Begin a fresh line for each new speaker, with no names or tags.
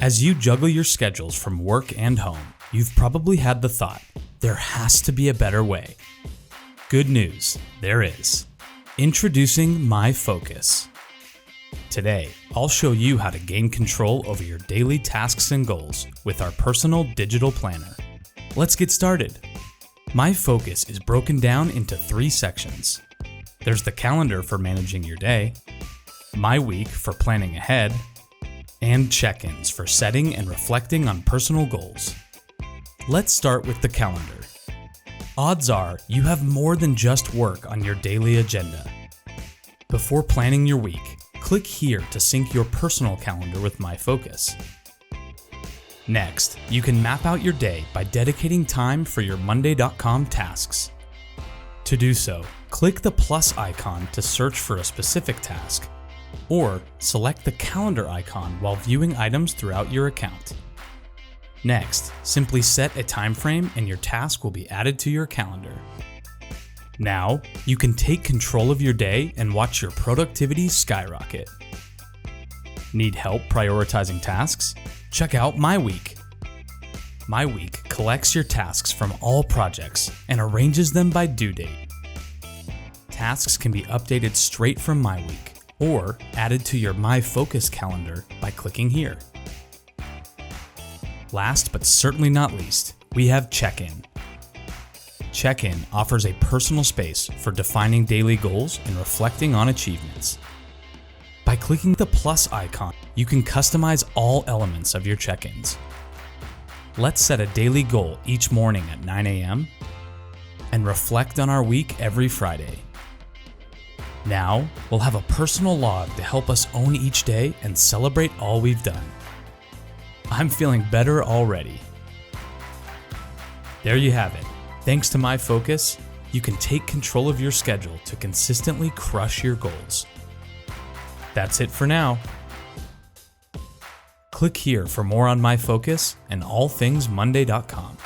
As you juggle your schedules from work and home, you've probably had the thought, there has to be a better way. Good news, there is. Introducing My Focus. Today, I'll show you how to gain control over your daily tasks and goals with our personal digital planner. Let's get started. My Focus is broken down into 3 sections. There's the calendar for managing your day, My Week for planning ahead, and check-ins for setting and reflecting on personal goals. Let's start with the calendar. Odds are you have more than just work on your daily agenda. Before planning your week, click here to sync your personal calendar with My Focus. Next, you can map out your day by dedicating time for your monday.com tasks. To do so, click the plus icon to search for a specific task, or select the calendar icon while viewing items throughout your account. Next, simply set a time frame and your task will be added to your calendar. Now, you can take control of your day and watch your productivity skyrocket. Need help prioritizing tasks? Check out My Week. My Week collects your tasks from all projects and arranges them by due date. Tasks can be updated straight from My Week or added to your My Focus calendar by clicking here. Last but certainly not least, we have Check-in. Check-in offers a personal space for defining daily goals and reflecting on achievements. By clicking the plus icon, you can customize all elements of your check-ins. Let's set a daily goal each morning at 9 a.m. and reflect on our week every Friday. Now, we'll have a personal log to help us own each day and celebrate all we've done. I'm feeling better already. There you have it. Thanks to My Focus, you can take control of your schedule to consistently crush your goals. That's it for now. Click here for more on My Focus and all things monday.com.